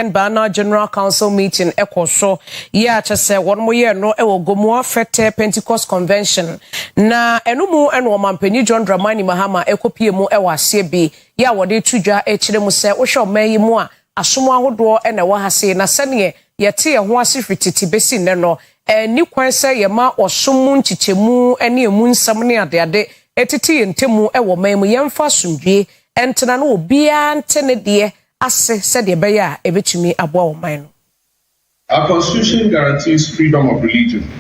And Bana General Council meeting ekoso ya chese won mo ye no ewo Gomoa Fete Pentecost Convention na enumu eno mampani John Dramani Mahama ekopie mu ewa ase bi ya wode tudwa ekire mu se wo hwe omayi mu a asomo ahodo ena wa hase na sene yete ye ho ase fititi besi ne no ni kwan se ye ma osomu nchichemu ene emu nsam ne ade etiti ntemu ewo mayimu yemfa sumdwe entena no obia ntene de ase said Ebeya ebetumi aboa oman no. Our constitution guarantees freedom of religion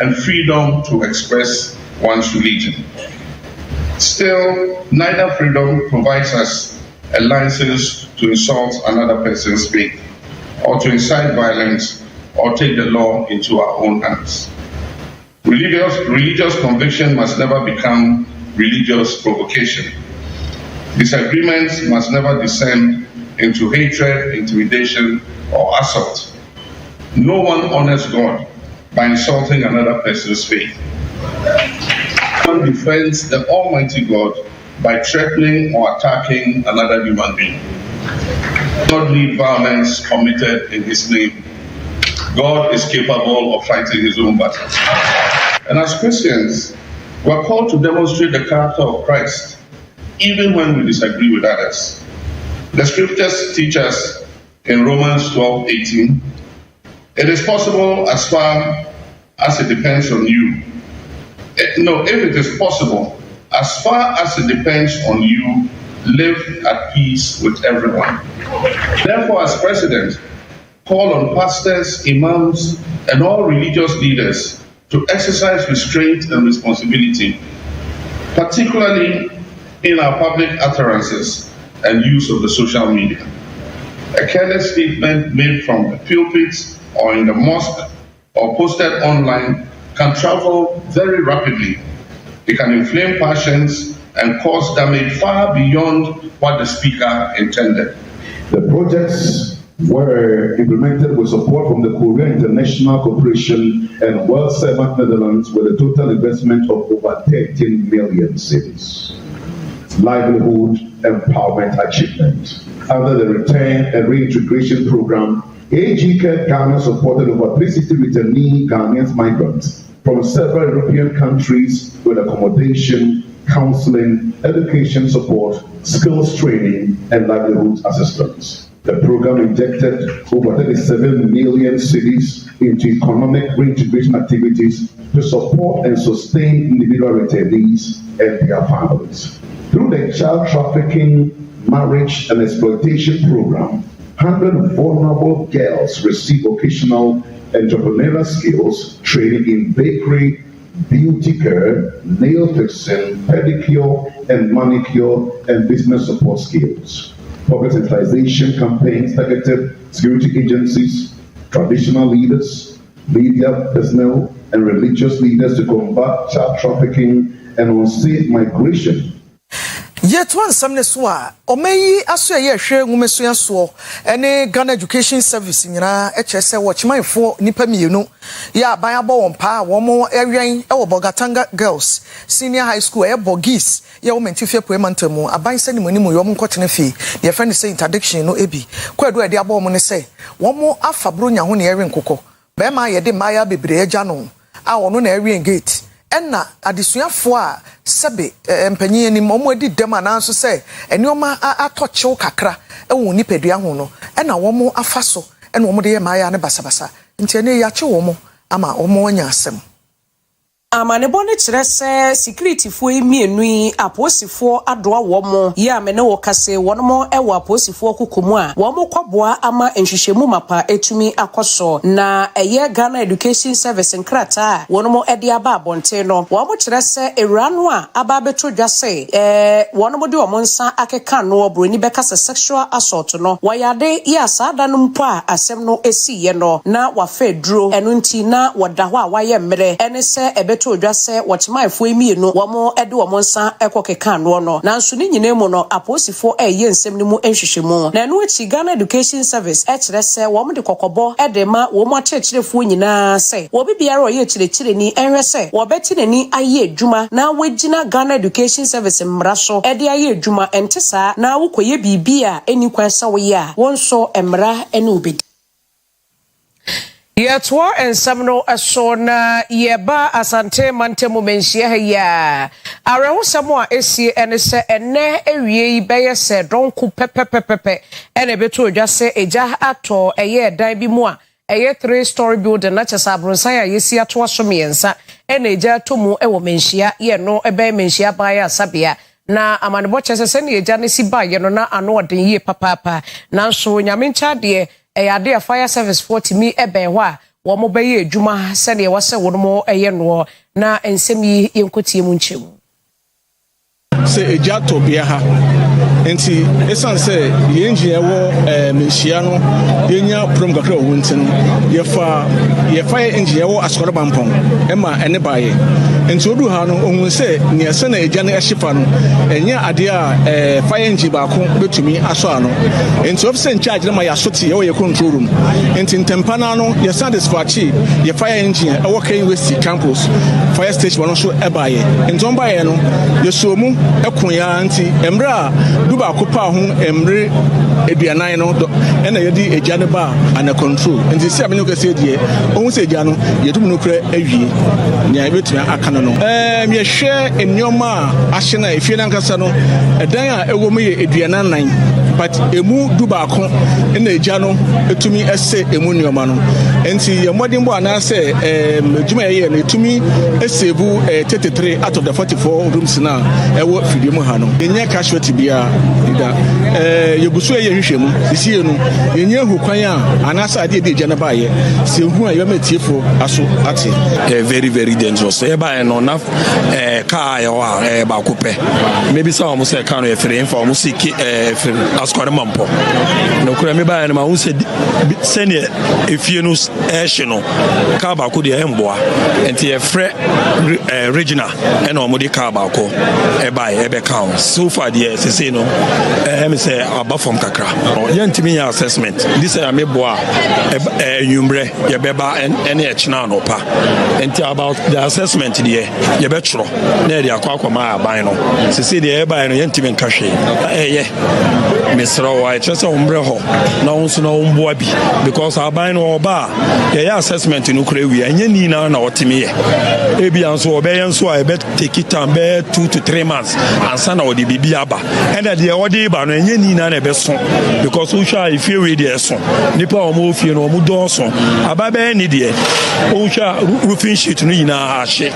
and freedom to express one's religion. Still, neither freedom provides us a license to insult another person's faith or to incite violence or take the law into our own hands. Religious conviction must never become religious provocation. Disagreements must never descend into hatred, intimidation, or assault. No one honors God by insulting another person's faith. No one defends the Almighty God by threatening or attacking another human being. God need violence committed in His name. God is capable of fighting His own battles. And as Christians, we are called to demonstrate the character of Christ, even when we disagree with others. The scriptures teach us in Romans 12:18, it is possible as far as it depends on you. If it is possible, as far as it depends on you, live at peace with everyone. Therefore, as president, call on pastors, imams, and all religious leaders to exercise restraint and responsibility, particularly in our public utterances and use of the social media. A careless statement made from the pulpit or in the mosque or posted online can travel very rapidly. It can inflame passions and cause damage far beyond what the speaker intended. The projects were implemented with support from the Korea International Corporation and World Servant Netherlands with a total investment of over 13 million cedis. Livelihood empowerment achievement. Under the return and reintegration program, AG Ghana supported over 360 returnee Ghanaian migrants from several European countries with accommodation, counseling, education support, skills training, and livelihood assistance. The program injected over 37 million cedis into economic reintegration activities to support and sustain individual returnees and their families. Through the child trafficking, marriage, and exploitation program, 100 vulnerable girls receive vocational entrepreneurial skills training in bakery, beauty care, nail fixing, pedicure, and manicure, and business support skills. Public sensitization campaigns targeted security agencies, traditional leaders, media personnel, and religious leaders to combat child trafficking and unsafe migration. Yet one some so omeyi aso ye hwe ngumeso so ene Ghana Education Service nyina HSA watchmanfo nipa mienu ya ban abo won pa wo mo ewen e wo Bogatanga Girls Senior High School e Bogis ye wo mentifie poemantamu aban sani monimu yo mo nkotene fi ye friend say interdiction no ebi kwadu e de abo mo ne say wo mo afabro nya ho ne ewen kokko be ma ye de maya bebre agya no a wono na ewen gate enna adesuafo a sebe empanyin ni mo adi dem ananso se enioma atochew kakra ewo nipadua ho no enna wo mo afaso enna wo mo de ye maya ne basabasa nti ene ya che wo mo ama wo mo anya asem amane bone kire se security fo emienu yi aposifo adoa wo mo ye amene wo kase wono mo ewo aposifo kokomu a wo mo kwaboa ama enhwehwemu mapa etumi akoso na eye Ghana Education Service nkrata wono mo ede aba abonte no wo mo kire se ewrano a aba betodwa se wono mo de wo mo nsa akeka no obroni beka se sexual assault no wayade ya sada no mpo a asem no esiye no na wa fedro enu nti na wada ho a waye mmere ene se ebetu to odwa se wɔchemaifo emienu wɔmo ede wɔmo nsa ekɔkeka no nanso ne nyina mu no aposifo eye nsɛm ne mu enhwehwemu na no achi Ghana Education Service kyerɛ sɛ wɔmo de kokɔbɔ ede ma wɔmo akyerɛkyerɛfo nyinaa sɛ wɔbi biara ɔyɛ kyerɛkyerɛ ni enhwɛ sɛ wɔbɛti nani ayɛ adwuma na wagina Ghana Education Service mmara so ede ayɛ adwuma ente saa na wokɔyɛ bibi a eni kwan sɛ woyɛ a wɔnso mmara ene obedi Yetwa ensam no eso na yeba asante mantemu menhia ha ya arehosam a esie ene se ene ewie yi beye se donku pepepepepe ene beto odwa se eja ato eye dan bi mu a eye 3-story building na chesa abronsan ya yesi ato asomiensa ene eja to mu ewo menhia ye no ebe menhia ba ya sabia na amanebo chese se ne eja ne si ba ye no na ano oden ye papapa nanso nyame ncha de ade a fire service 40 mi ebe ho a wo mo beye adwuma se ne wo se wo mo eye no na ensem yi yenkotie mu nchemu se eja to bia ha enti esan se ye engineer wo menhia no yenya prom kakra wo ntin ye fire engineer wo asokoro bampon ema ene baaye enti odu ha no ohun se ne se na eja no ehyefa no enya ade a fire engineer ba ko betumi aso ano enti officer in charge na ma yasoti ye control room enti ntempa na no ye satisfy ye fire engineer e wo kan west campus fire station no so ebaaye enti on baaye no ye so mu ekonya nti emra duba kopa ho emre eduanan no ena yedi eja ne ba ana control enti se amenyo kase die ohun se eja no yedum no kura awie nya betumi aka no me hwe enyoma ahye na efie na nkasa no edan a ewo mu ye eduanan nan but emu duba ko ena eja no etumi ese emu nyoma no enti ye modern bo ana se ejuma ye na etumi esevu 33 out of the 44 rooms na ewo fidie mu ha no enye casualty bia ida yebusu ye hwehwemu isi enu enye hu kwan a anasa ade de eja na ba ye se hu a ye matiefo aso ate very very dangerous e ba no na car ya wa ba kope maybe some say car no e free info mo siki askware mampo no kura me ba no ma hu se senior efie no no car ba ko de emboa enti e free regional e no mo de car ba ko e ba e be count so far the say no me say aba from kakra yentimi ya assessment this am eboa yumbre ye beba ene e china no pa enti about the assessment there ye be chro na e akwa ma aban no say the e ba no yentimi nkahwe ye mesro wa chese umbre ho na unso na umboa bi because aban no oba ye assessment no kura wi anya ni na otimi ye e bia nso obe ye nso a e be take it time be 2 to 3 months ansa na odi bibi aba and the odi ba no anya ni na be so because who sha if you read there so nipa o mo fie no o mo don so aba be ni de o sha roofing sheet no yina ahye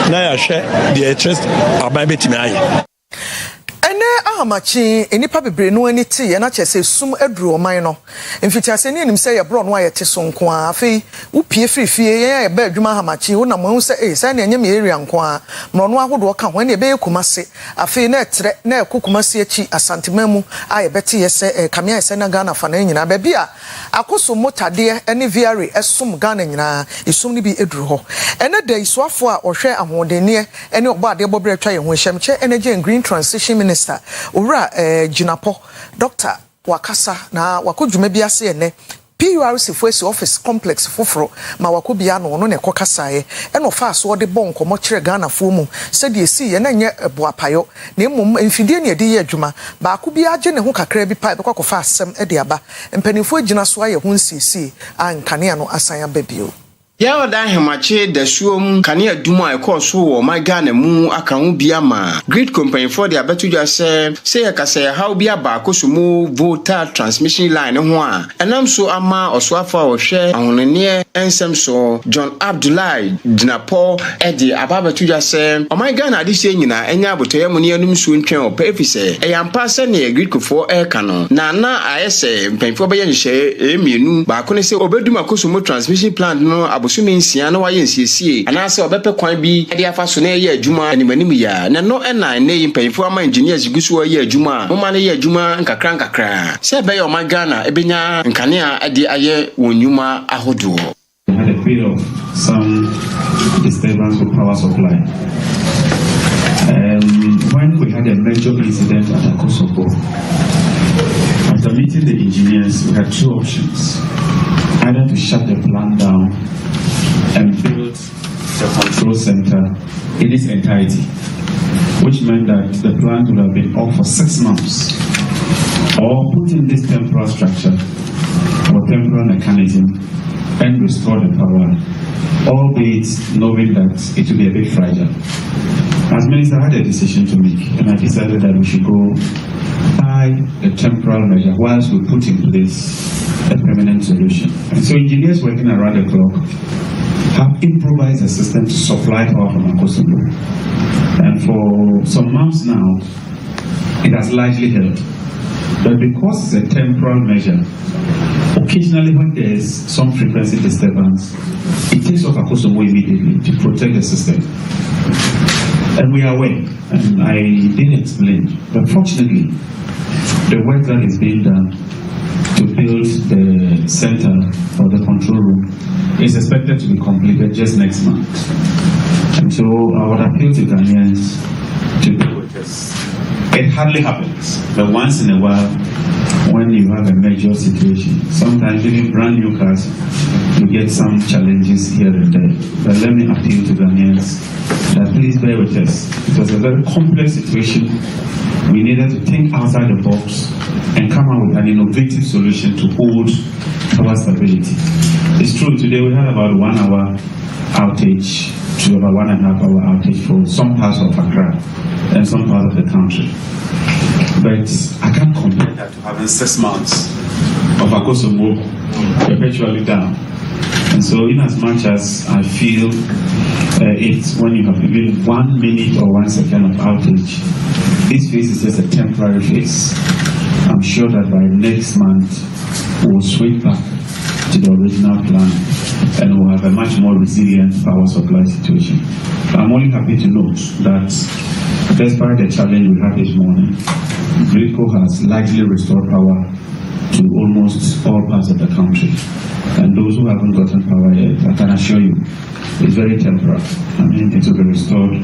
na ya hwe the interest aba betimi aye ahamachi enipa bebre no ani ti ye na chese sum aduru oman no mfiti aseni enim se ye bro no ayete so nko a afei wo pie frifie ye ba adwuma ahamachi wo na mo se se na enyem area nko a mro no ahodo ka ho na ebe kumase afei na etre na ekokumase achi asantemamu aye beti ye se kamia ye se na Ghana fa na nyina ba bia akoso motade ene viare esum Ghana nyina esum ni bi eduru ho ene da isuafo a ohwe ahodenie ene ogbo ade bobre twa ye ho hyemche energy and green transition minister Ura Jinapo Dr. Wakasa na wakudwuma bi ase ene PURC Force Office Complex foforo ma wakobia no ne kokasae e no fa so de bon komo kire Ghana fo mu se de esi ye na nye boapayo na emom mfidie ne de ye adwuma ba akobia age ne ho kakra bi pa be kokofa asem e de aba mpanifo agina so aye ho nsisi ankane no asan ababio ya oda hemache da suom kane adum a ekoso wo my Ghana mu aka ho bia ma great company for the abetuja say ya kase how bia ba koso mu voter transmission line ho a enam so ama osoafa wo hwe ahonene ensem so John Abdullahi Dinapo edi ababetuja say o my Ghana ade se nyina enya abotoye mu ne anum so ntwen o pa efise eyampa se ne great kofo kano na ayese mpanfo be ye nhye emienu ba ko ne se obeduma koso mu transmission plan no sumensia na waye nsiesie anase obepe kwan bi de afa so na ye adwuma animanim ya na no ena na yimpanyifo ama engineers gusu ye adwuma moma na ye adwuma nkakra se be ye o Ghana ebenya nkane a de aye wonwuma ahodo. Had a period of some disturbance with power supply. When we had a major incident at Akosombo, after meeting the engineers, we had two options: either to shut the plant down and build the control center in its entirety, which meant that the plant would have been off for 6 months, or put in this temporal structure or temporal mechanism and restore the power, albeit knowing that it will be a bit fragile. As minister, I had a decision to make, and I decided that we should go by a temporal measure whilst we put in place a permanent solution. And so engineers working around the clock have improvised a system to supply power from Akosombo. And for some months now, it has largely held. But because it's a temporal measure, occasionally when there is some frequency disturbance, it takes off Akosombo immediately to protect the system. And we are aware, and I did explain, but fortunately, the work that is being done to build the center or the control room is expected to be completed just next month. And so I would appeal to Ghanaians to be with us. It hardly happens, but once in a while, when you have a major situation, sometimes even brand new cars, you get some challenges here and there. But let me appeal to Ghanaians that please bear with us. It was a very complex situation. We needed to think outside the box and come up with an innovative solution to hold power stability. It's true, today we had about 1 hour outage to about 1.5 hour outage for some parts of Accra and some parts of the country. But I can't compare that to having 6 months of Akosombo perpetually down. And so in as much as I feel it's when you have even 1 minute or 1 second of outage, this phase is just a temporary phase. I'm sure that by next month we'll switch back to the original plan and we'll have a much more resilient power supply situation. I'm only happy to note that despite the challenge we had this morning, GRIDCO has largely restored power to almost all parts of the country. And those who haven't gotten power yet, I can assure you, it's very temporary. I mean, it will be restored.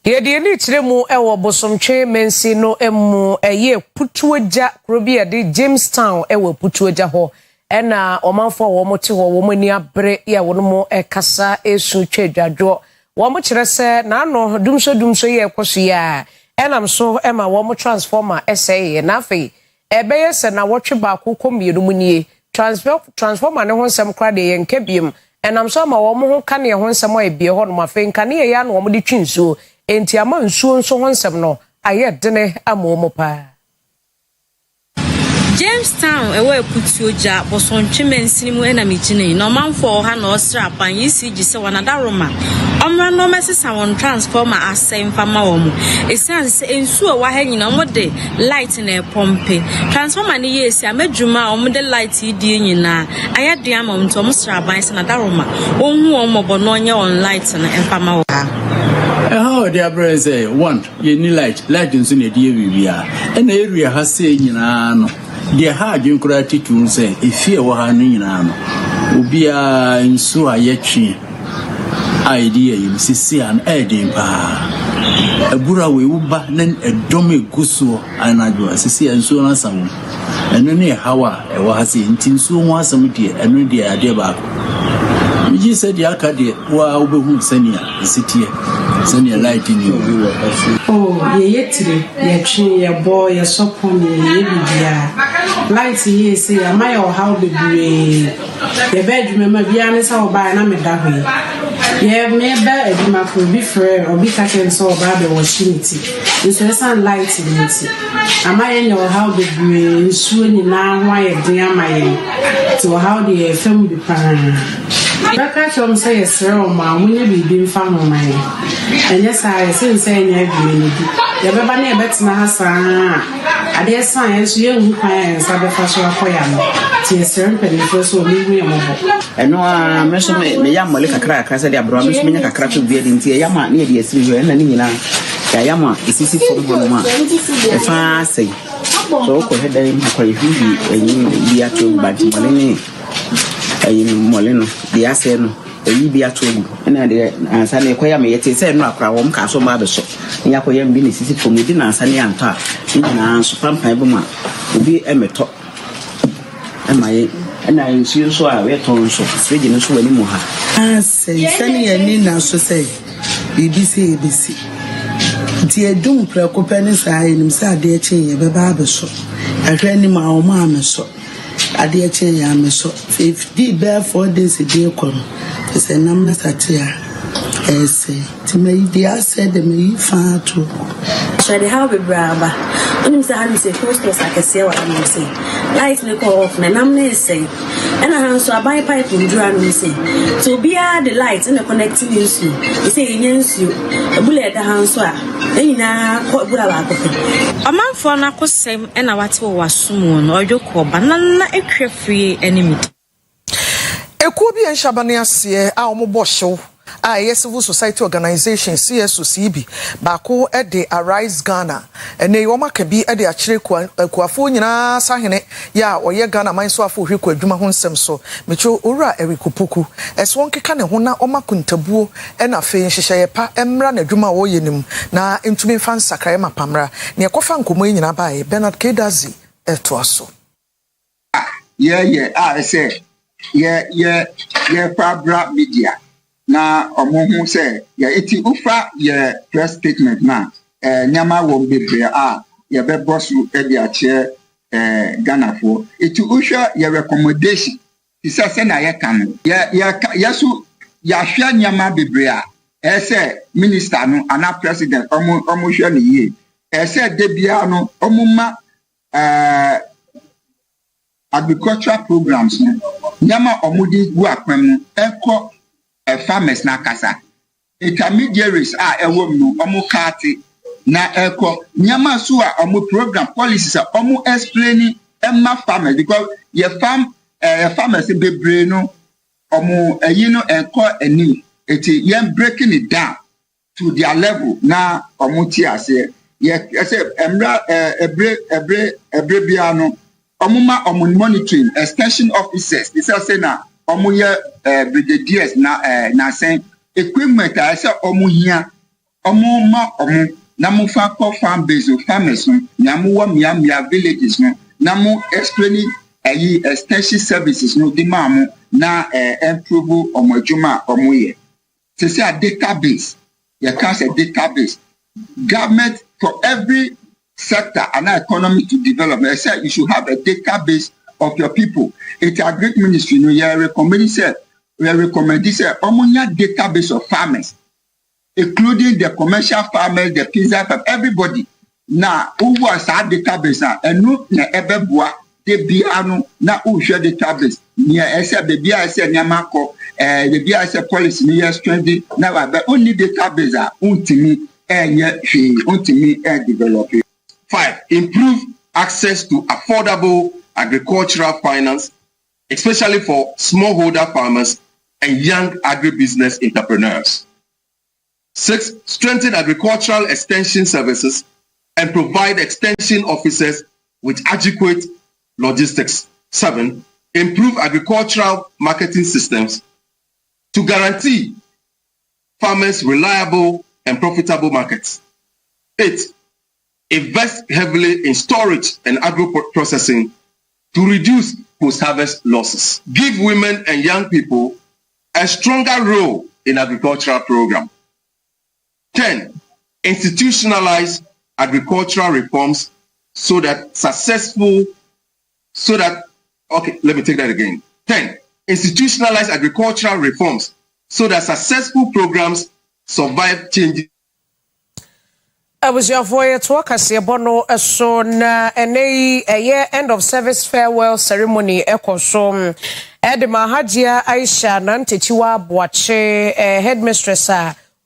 Yedi ni tiremu ewo bosomtwe mensi no emu eye putuoja krobi ade Jamestown ewo putuoja ho ena omanfo wo mote ho wo mani abre ya wo no ekasa esu twedwadwo wo mo kire se na no dumso ye ekoso ya enam so ema wo mo transformer SA na fe ebeye se na wotwe ba akoko mienu munie transformer ne ho nsem kra de ye nkebiem enam so ma wo mo ho ka ne ho nsem ayebie ho no ma fe nka ne ya na wo mo de twinsuo enti ama nsuo nso ho nsem no aye dene amomo pa Jamestown ewe putuoja bosontwe mensinimu ena migine no manfo ha na osra pan yisi gise wanada roma omra no mesesa won transformer asem fama womu esanse ensuo wa ha nyina omode light na pompe transformer ni yesi amadwuma omode light di nyina ayadua ma onto omsra ban se na daroma onhu omobo no onye on light na fama wo how the brother say one you need light nso na die bibia na area ha se nyina no de ha dwenkura titu say efie wo ha no nyina no obia nso ayetwe idea yim sisi an edin pa abura we uba nan edom eguso anadwo sisi nso na samu eno ne hawa e wo ha se ntinso ho asam de eno de ade ba ko ji se de aka de wa obehu sania sitie sania light ni oh ye yetire ye twi ye boy ye sopon ye bibia light ye se amaya o how be bure ye bedroom ma bia ne sa oba na me da hwe ye me ba eduma ko bi frɛ obi ka ken so oba be washinity so san light ni ti amaya ne o how be bure nsuo ni na ho aye den amaye to how the film be pan Baka chom say esre ma munye bibi mfa ho man enye sai sense enye adwene bi ye beba na ebetena ha saa ade san enso ye hu kwan ensa be fa so akoya no ti esre mpeni fo so mi hu ye mo eno a me so me ya mole kakra kakra se de abro me so me nya kakra to bi enti ya ma na ye de esiri ho na ni nyina ya ma isisi fo ho ma e fa sei so ko he dai ma ko hihi enyi bi ato ba ti mole ni ayi mole no de ase no eyi bi atogu na de ansa na ekoya me yete se no akra wo mka so ma be so nya koya mbi ne sisi fo medi na ansa ne anto a na so pampan bu ma obi emeto emaye na nsuo so a we ton so fridge no so wani mu ha say sani yani na so say BBC ti edum prekope ne sai nim sa ade eche ye be ba be so ahwe ni ma o ma me so ade eche ya me so if di be 4 days a day kono say nam na satia say ti me dia said me fa to so the how be braba onim say han say first was like say what am say light ne call off na nam na say and I han so abai pipe ndura no say to be the light in the connecting you say yensu ebule da han so a enyina ko bura ba ko amanfo na kosem e na wate wo wasom no odwoko banana etwe free enemy ekuo bi enshabane ase a omobo hyew a civil society organization CSOCB baako de Arise Ghana ene yoma ka bi de akire kuafo nyina sahene ya oye Ghana man so afo hweku adwuma ho nsem so mecho owura erikupuku eswon keka ne ho na omakuntabuo na fe nhyehyeye pa emra na adwuma wo yenim na ntumi fa nsakrai mapamra ne ekofa nkomo nyina baaye Bernard Kedazi etoaso say Fabra Media na omohu say eti ufa press statement na nyama wo bebre ye be bosu e dia che Ghana for eti usha recommendation say na ye kan yasu ya hwa nyama bebre say minister no ana president omo hwa ne ye say de bia no omuma agricultural programs no nyama omudi gu akwam no enko farmers na kasa intermediaries ewom no omo kati na eko nyama so a omo program policies a omo explaining emma farmers because farmers bebre no omo no enko ani eti yem breaking it down to their level na omo ti ase say emra ebre bia no omo monitoring extension officers they say na omo brigadiers na say equipment I say omo hia omo ma omo na mo fa ko farm base farmers na mo wa mia villages na mo explaining extension services no di ma mo na improve omo adwuma omo ye say a database you can say database government for every sector and economy to develop. I said you should have a database of your people. It's a great ministry. You recommend this omonia database of farmers, including the commercial farmers, the pizza farmers, everybody. Now, who was our database now? And no na ebeboa de biano na who share database. Near I said the BI said Yamako, the BI said policy near strength. Now, but only database are untimi and yet she untimi and develop. 5. Improve access to affordable agricultural finance, especially for smallholder farmers and young agribusiness entrepreneurs. 6. Strengthen agricultural extension services and provide extension officers with adequate logistics. 7. Improve agricultural marketing systems to guarantee farmers reliable and profitable markets. 8. Invest heavily in storage and agro-processing to reduce post-harvest losses. Give women and young people a stronger role in agricultural program. 10. Institutionalize agricultural reforms let me take that again. 10. Institutionalize agricultural reforms so that successful programs survive changes. I was your voyage to Akasi Bono so na end of service farewell ceremony ekosom Edema Hajia Aisha Nantechiwa Boache headmistress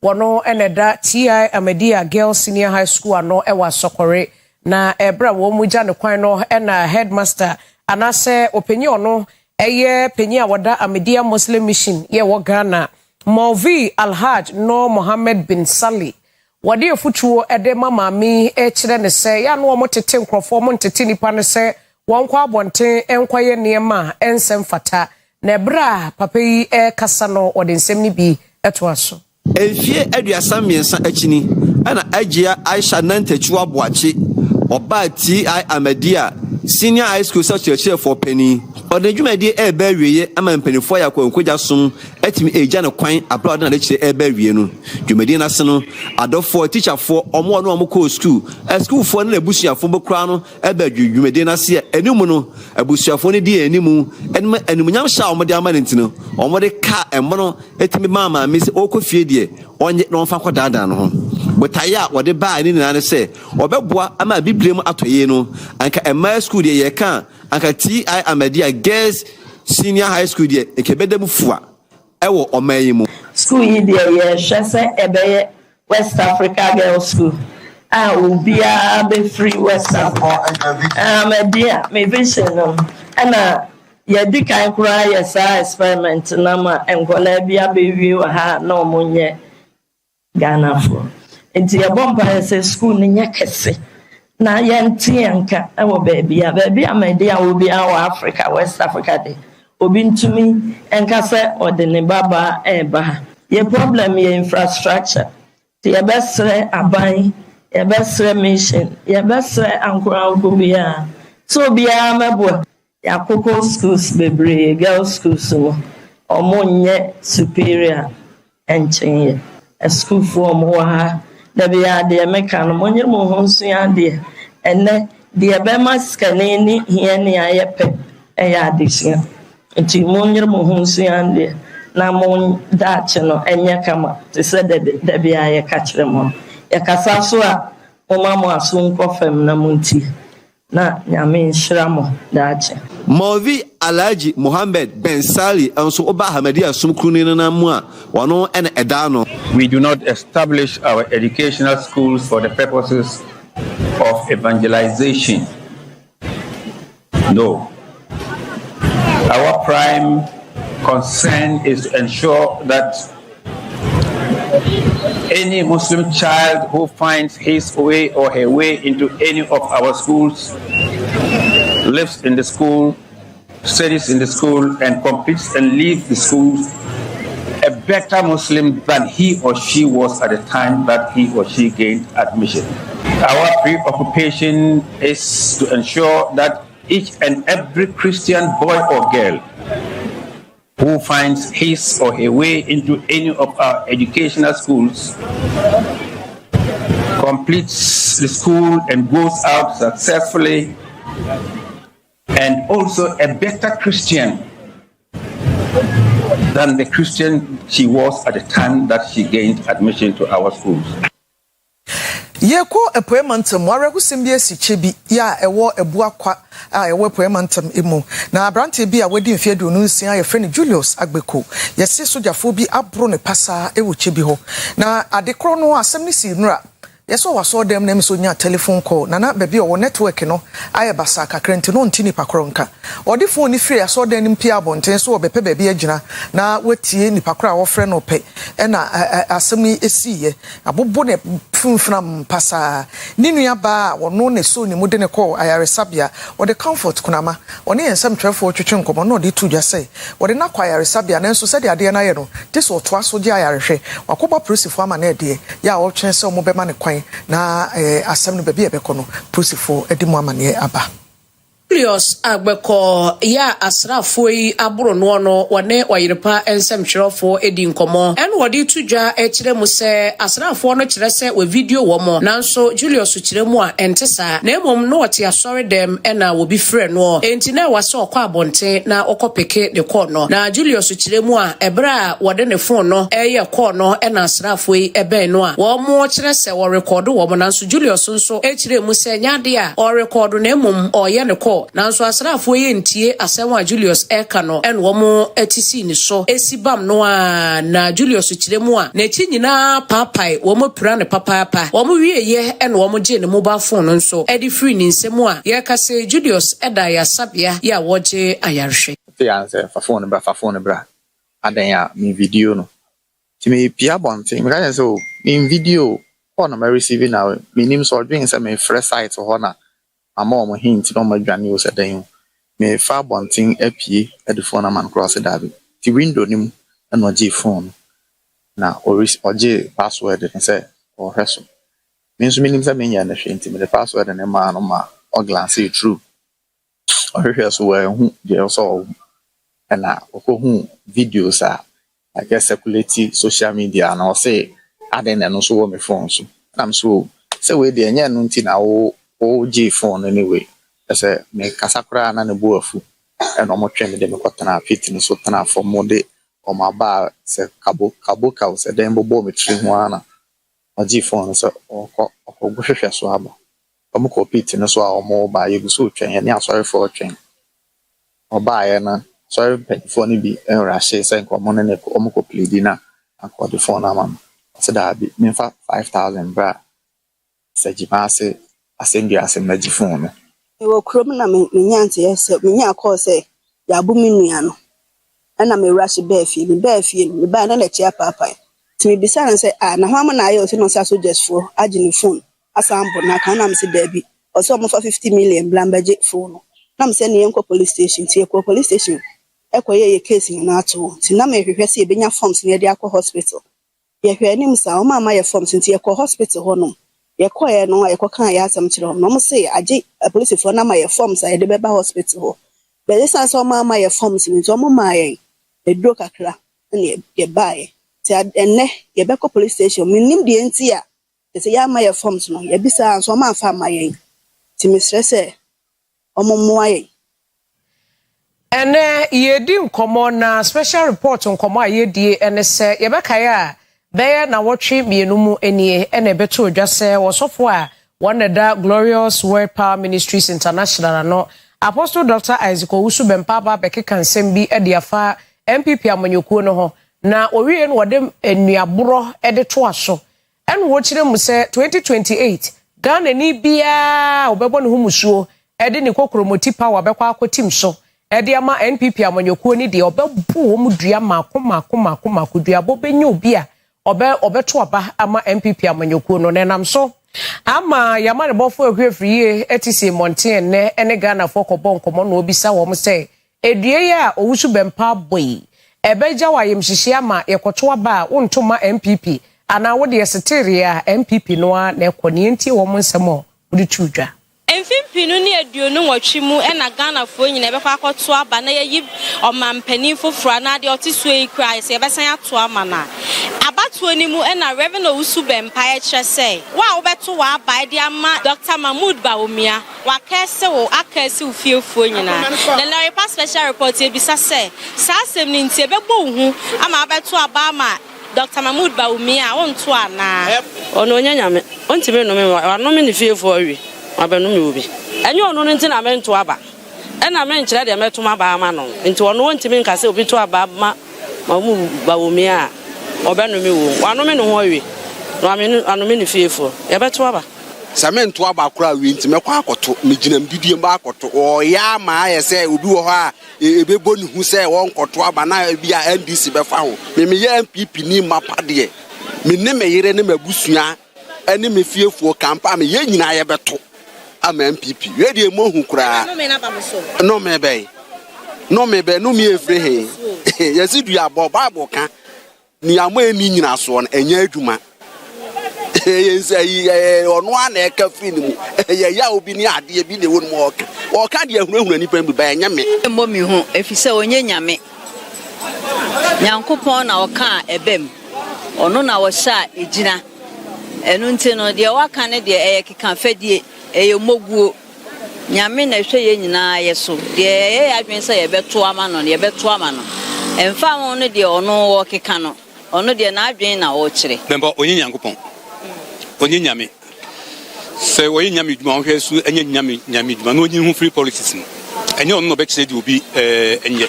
wono eneda TI Amedia Girls Senior High School ano ewa Sokore na ebra wo muja ne kwan no na headmaster anase opinion no penyi awada Amedia Muslim Mission ye wo Ghana Movi Alhaj no Mohammed bin Sali wade ofutuo ede mama mi kire ne se ya no omotete nkrofo mo ntete nipa ne se won kwa abonten enkwaye niema ensem fata na ebra papa yi kasa no ode nsem ni bi eto aso Efie aduasa miensa akini ana agia Aisha Nantachu aboache oba TI Amadia Senior High School Secretary for Penny ode dwumadi eba wieye ama mpanifo ya kwankogya som atimi eja ne kwan abroad na lekire eba wie no dwumadi na se no adofo teacher fo omo no ko school school fo na abusuafo bokura no eba dwumadi na se enimu no abusuafo ne di enimu enumunyam sha omo de ama ntino omo de ka emmo no atimi mama me se okofie de onye no fa kwadada no ho botaya wode ba ni na ne se obeboa ama biblem atoye no anka emma school de ye kan anka TI Amadia Girls Senior High School de ekebedem fua ewo omayimu school yi de ye hwese ebeye West Africa Girls School ubia be free West Africa Amadia me vision no ana ye di kan kura ye sa experiment na ma enkola bia be wi wa ha na omunye Ghana for enti ye bomba se school ni nyakese na yanti anka ewo baby Amadia obi awo Africa West Africa de obi ntumi enka se ode ne baba eba ye problem ye infrastructure ti ye besre aban ye besre mission ye besre ankura bia so bia mabo yakoko schools bebre girls schools mo omonye superior enchenye a school for mo ha da bia de meka no monye mo honsu ade ene de bema skaneni hia ne ayepe eya adisia enti monye mo honsu ade na mon dache no enye kama te se de bia ye ka kire mo ye kasa so a mo mama aso nkofem na monti na nyame nhyiramo dache Movi Alhaji Mohammed Ben Sali anso oba Ahmadiyya sumkruni na mu a wono ene edano. We do not establish our educational schools for the purposes of evangelization. No. Our prime concern is to ensure that any Muslim child who finds his way or her way into any of our schools, lives in the school, studies in the school, and completes and leaves the school a better Muslim than he or she was at the time that he or she gained admission. Our preoccupation is to ensure that each and every Christian boy or girl who finds his or her way into any of our educational schools completes the school and goes out successfully, and also a better Christian than the Christian she was at the time that she gained admission to our schools. Yeko epoemantam wareku simbie si chebi ya ewo ebuakwa ewo epoemantam emu na abrante bi a wadi mfie do no nsia ye friend Julius Agbeko yesi sojafo bi abro ne pasa ewo chebi ho na adekro no asem ni si nura yeso waso dem na miso nya telephone call na baby o network no aye basa kakrenti no ntini pakro nka odi phone ni free aso dem ni mpia bonten so obepe baby agina na watie ni pakro a wo frɛ no pe na asemi esiye abobo ne funfuna mpasa ni nua ba wono ne so ni mode ne call ayaresabia odi comfort kunama oni ensem twefo twetwe nkomo no odi tudwa sei odi na kwa ayaresabia na nso sɛ de ade na ye no this oto aso gye ayarehwe wakoba prosifo ama na de ya wo twen sɛ mo bema ne kwan na asem no baby ebekono prosifo edimu amane aba Julius Agbeko ya asrafo yi aburo no no wone Oyerepa ensemhwerefo edi nkomo en wodi tudwa ekire mu se asrafo no kire se we video wo mo nanso Julius kire mu a entesa na emom no wote asore dem na wo bi frɛ no enti na wase okwa abonte na okopeke de call no na Julius kire mu a ebra wode ne phone no eye call no na asrafo yi ebe no a wo mo kire se wo record wo mo nanso Julius nso ekire mu se nyade a o record na emom oye ne call nanso asrafo ye ntie asɛm a Julius eka no en wo mo etisi ni so esibam no a na Julius kiremu a na chi nyina papai wo mo pira ne papapa wo mo wieye en wo mo je ne mobile phone no nso edi free ni nsɛm a ye ka se Julius eda ya sabia ya woje ayarhwe te answer fa phone bra adan ya mi video no ti me pia bonte me ka so in video on my receiving now me nim so doing some fresh site ho na ama mo hint no madwane o sedan me fa bonting apie the phone man cross dabi the window nim and oje phone na oje password and say or heso means meaning say me na hwe me the password and ma no ma o glance it through or heso we hu dey also and na hu videos I guess circulate social media and I say aden no so me phone so I'm so we dey nya no nti na o G phone anyway say me kasakura na ne boafu and omo twen me de me kwatana fitness so tana for mode o ma ba se kabo ka se dem bobo me tri ho ana o G phone so o gohwehwe so aba omo ko fitness so a omo ba ye so twen ye ne asori for twen o ba ye na sorry phone bi enra she se nko mo ne ko omo ko play na akọ the phone ama so that be me fa 5,000 bra se jibase asendi asemaji phone ewo krom na me nyanti ese me nya call say ya bu me nua no na me rush be fie me ba na chia papa ti me bisa na say na hwa na ayo so no sa so just for agini phone asambo na kan na me say dabi o so mo fa 50 million blambaje phone na me say ne yenko police station ti ekwo police station ekoye ye case ni na ato ti na me hwehwe say ebenya forms ne de akọ hospital ye hwe anim sa o mama ye forms ti ekọ hospital ho no ye koye no ye kokan ya asam kire no mo say age police for na ma ye forms ay de beba hospital ho be this as o mama ye forms ni so mo ma ye edro kakra na ye bae ti enne ye be ko police station minim de enti a say ya ma ye forms no ye bisa so ma fa ma ye ti mi stress e o mo mo aye ene ye di nkomo na special report nkomo aye die ene se ye be kai a There na watching mienu mu enie ene beto odwase wosofo a woneda Glorious Word Power Ministries International no Apostle Dr. Isaac Owusu Bempa ba bekeka nsem bi e de afa MPP amanyokuo no ho na owie no wode enuaboro e de to aso ene wo kire mu se 2028 Ghana ni bia obebo ne ho musuo e de ne kokromoti power bekwa akotim so e de ama MPP amanyokuo ni de obebu wo mu dua mako dua bobenye obi a obeto aba ama MPP amanyokuo no nenam so ama yamare bofo ehwefriye etisi mountain ne ene Ghana for kobo nkomo no obisa wo se edue ya Owusu Bempa boy ebeja wa yemhihie ama yekoto aba wontoma MPP ana wo de seteria MPP no a na ekoni ntie wo nsemo odi tudwa MPP no ne aduonu nwotwe mu na Ghana fo nyina ebekwa akoto aba na yeyi omampanin foforo na de otiso yi krai se ebesan ato ama na abatuo ni mu na Reverend Owusu Bempa e kire se wa obeto wa aba de ama Dr. Mahmoud Bawumia wa kese wo akase ufiefo nyina the Oyerepa special report e bisa se sa asem ni ntie bebo hu ama abeto aba ama Dr. Mahmoud Bawumia wonto ana ono nyanyame ontime no me wa no me ni fiefo awi abenu mi obi enye onu nti na mento aba na me nkire de meto aba ama no nti onu wontimi nka se obi to aba ma mu bawomi a obenu mi wo wanu me no ho awi no amenu anu me ni fiefo ye beto aba sa mento aba akora wi nti mekwa akoto mejinam didie mba akoto o ya ma aye se obi wo ho a ebebo ni hu se won koto aba na bia NDC befa ho me ye MPP ni mapade me ne me yire ne mabusua ene me fiefo kampa me ye nyina ye beto ama MPP we dey mo hu kura no me na ba so no me be no me efre he yesidu abo bible ka ni amo eni nyina so no enya adwuma yensai ono ana e ka fi ni mu ye ya obi ni ade bi ne wonu mo o ka de ahunahuna ni pa bi ba enya me mo mi hu efise onye nyame nyankopon na o ka ebem ono na wo sha ejina enu nti no de waka ne de keka fadie moguo nyame na hwe ye nyina yeso de adwen se ye beto ama no emfa won no de ono wo keka no ono de na adwen na wo kire bemba onye nyankopon onye nyame se onye nyame dwuma wo hwe su enye nyame dwuma no onye hu free politics no enye ono no be kire de obi enye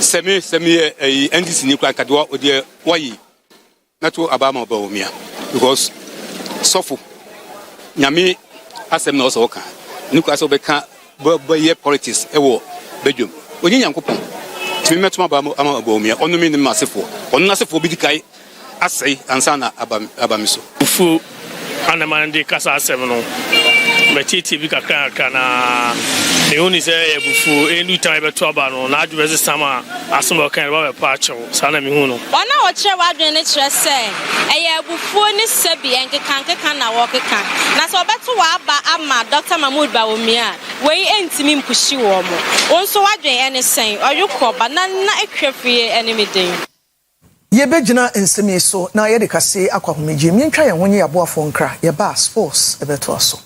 semi NDC ni kwa kadwa ode wayi nato abama Bawumia because sofo nyame asem na oso ka niku aso be ka ye politics ewo bedwom onye nyankopon timi metuma ama Bawumia onu mi ni masefo onu nasefo bi dikai asai ansa na abamiso ufu anamande kasa asem no betiti bi kakra na ne oni say ebufu enu time beto aba no na adwe se sama asombo kan ba be pa achew sa na me hu no ona wo kire wadwen ne kire se eye ebufu ni sebi enkekan na wo keka na so beto wa aba ama Dr. Mahmood Bawumia we entimi mpushi wo mo wonso wadwen ene sen oyukọ banana ekwefie ene meden ye begina nsemi so na ye de kase akwahomeji mi ntwa ye honye aboafo nkra ye ba sports ebeto aso